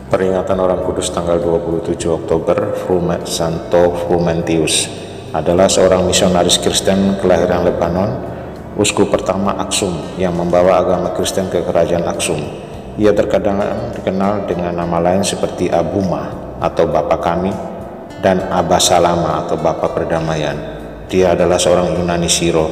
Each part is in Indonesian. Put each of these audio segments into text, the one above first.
Peringatan Orang Kudus tanggal 27 Oktober. Santo Frumentius adalah seorang misionaris Kristen kelahiran Lebanon, uskup pertama Aksum yang membawa agama Kristen ke kerajaan Aksum. Ia terkadang dikenal dengan nama lain seperti Abuma atau Bapa Kami dan Abba Salama atau Bapa Perdamaian. Dia adalah seorang Yunani Siro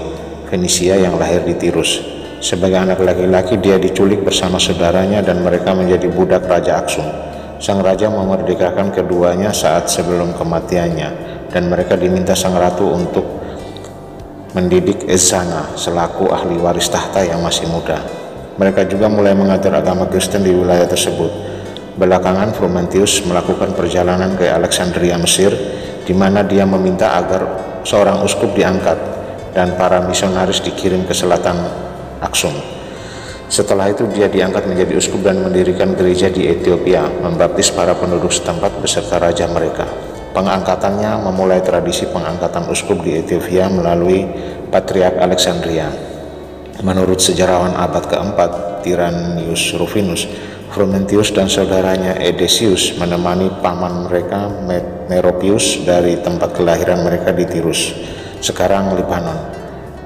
Fenisia yang lahir di Tirus. Sebagai anak laki-laki, dia diculik bersama saudaranya dan mereka menjadi budak Raja Aksum. Sang raja memerdekakan keduanya saat sebelum kematiannya, dan mereka diminta sang ratu untuk mendidik Ezana selaku ahli waris tahta yang masih muda. Mereka juga mulai mengajar agama Kristen di wilayah tersebut. Belakangan Frumentius melakukan perjalanan ke Alexandria, Mesir, di mana dia meminta agar seorang uskup diangkat dan para misionaris dikirim ke selatan Aksum. Setelah itu dia diangkat menjadi uskup dan mendirikan gereja di Ethiopia, membaptis para penduduk setempat beserta raja mereka. Pengangkatannya memulai tradisi pengangkatan uskup di Ethiopia melalui Patriark Alexandria. Menurut sejarawan abad keempat, Tiranius Rufinus, Frumentius dan saudaranya Edesius menemani paman mereka Meropius dari tempat kelahiran mereka di Tirus, sekarang Lebanon,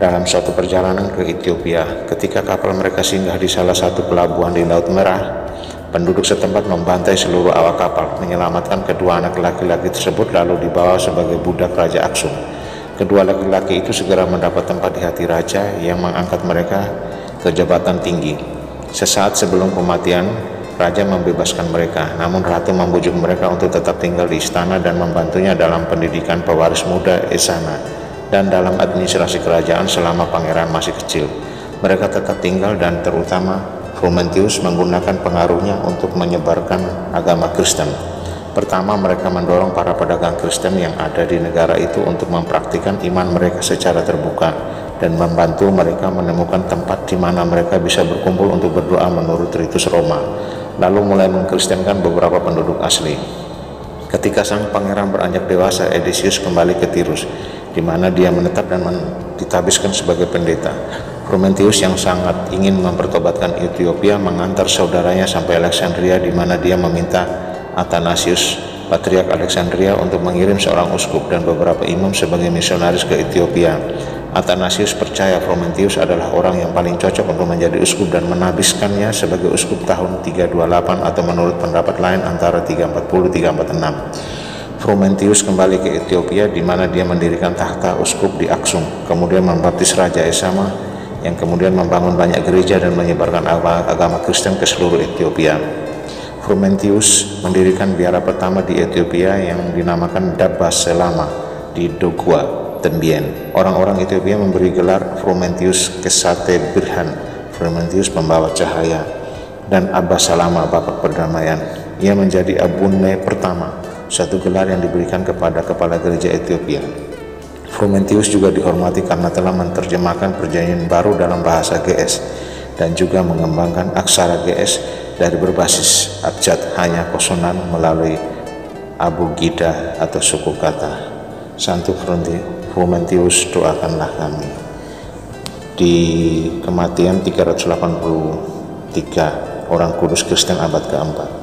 dalam suatu perjalanan ke Ethiopia. Ketika kapal mereka singgah di salah satu pelabuhan di Laut Merah, penduduk setempat membantai seluruh awak kapal, menyelamatkan kedua anak laki-laki tersebut lalu dibawa sebagai budak Raja Aksum. Kedua laki-laki itu segera mendapat tempat di hati raja yang mengangkat mereka ke jabatan tinggi. Sesaat sebelum kematian, raja membebaskan mereka, namun ratu membujuk mereka untuk tetap tinggal di istana dan membantunya dalam pendidikan pewaris muda Ezana dan dalam administrasi kerajaan selama pangeran masih kecil. Mereka tetap tinggal dan terutama Frumentius menggunakan pengaruhnya untuk menyebarkan agama Kristen. Pertama, mereka mendorong para pedagang Kristen yang ada di negara itu untuk mempraktikkan iman mereka secara terbuka dan membantu mereka menemukan tempat di mana mereka bisa berkumpul untuk berdoa menurut ritus Roma, lalu mulai mengkristenkan beberapa penduduk asli. Ketika sang pangeran beranjak dewasa, Edesius kembali ke Tirus, di mana dia menetap dan ditabiskan sebagai pendeta. Frumentius yang sangat ingin mempertobatkan Ethiopia mengantar saudaranya sampai Alexandria, di mana dia meminta Athanasius, Patriark Alexandria, untuk mengirim seorang uskup dan beberapa imam sebagai misionaris ke Ethiopia. Athanasius percaya Frumentius adalah orang yang paling cocok untuk menjadi uskup dan menabiskannya sebagai uskup tahun 328 atau menurut pendapat lain antara 340-346. Frumentius kembali ke Ethiopia, di mana dia mendirikan tahta uskup di Aksum, kemudian membaptis Raja Esama yang kemudian membangun banyak gereja dan menyebarkan agama Kristen ke seluruh Ethiopia. Frumentius mendirikan biara pertama di Ethiopia yang dinamakan Dabba Selama di Dogwa, Tembien. Orang-orang Ethiopia memberi gelar Frumentius Kesate Birhan, Frumentius pembawa cahaya, dan Abba Salama, Bapak Perdamaian. Ia menjadi abune pertama, satu gelar yang diberikan kepada kepala gereja Ethiopia. Frumentius juga dihormati karena telah menerjemahkan perjanjian baru dalam bahasa GS dan juga mengembangkan aksara GS dari berbasis abjad hanya konsonan melalui abugida atau suku kata. Santo Frumentius, doakanlah kami. Di kematian 383 orang kudus Kristen abad keempat.